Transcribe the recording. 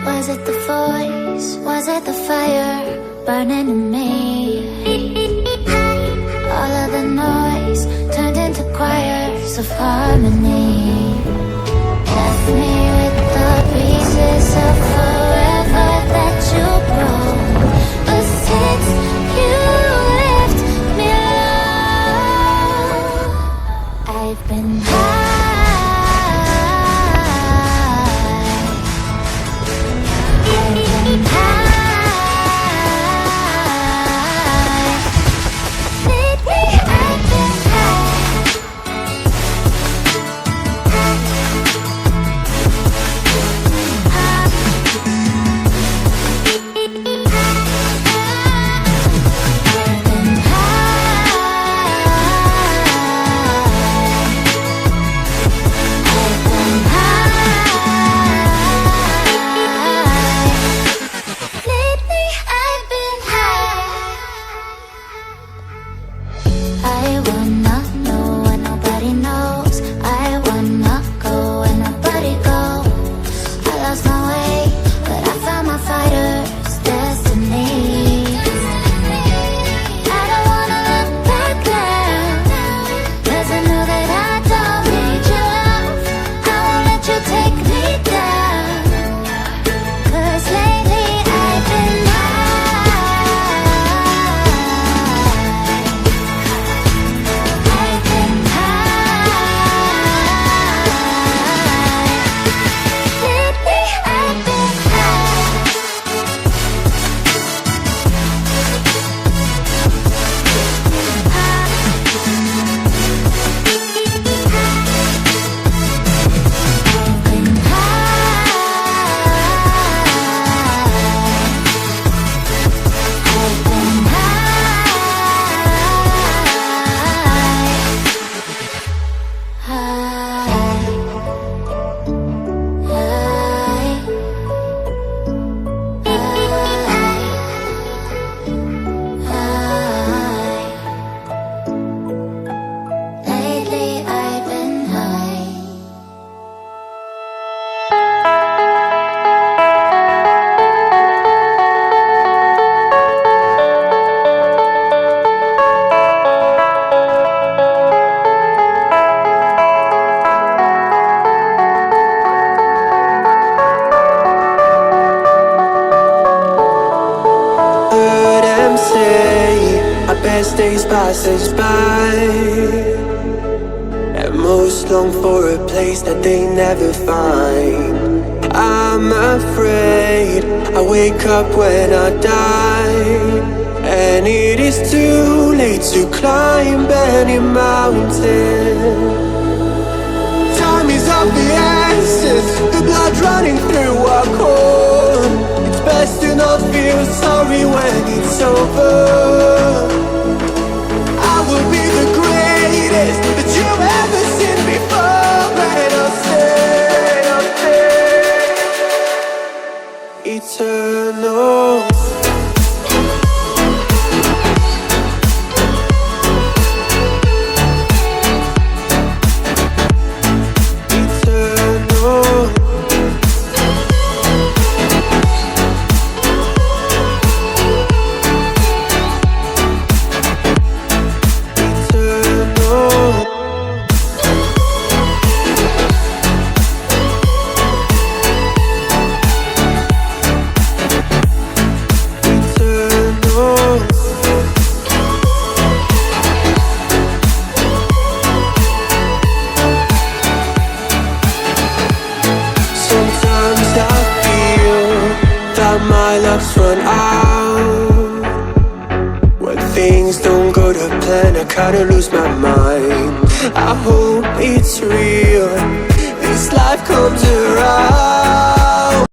Was it the voice? Was it the fire burning in me? All of the noise turned into choirs of harmony. Left me with the pieces of forever that you broke. But since you left me alone, I've been high. Days passes by, and most long for a place that they never find. I'm afraid I wake up when I die, and it is too late to climb any mountain. Time is of the essence, the blood running through our core. It's best to not feel sorry when it's over. I will be the greatest that you've ever seen before, and I'll stay eternal. My love's run out. When things don't go to plan, I kinda lose my mind. I hope it's real, this life comes around.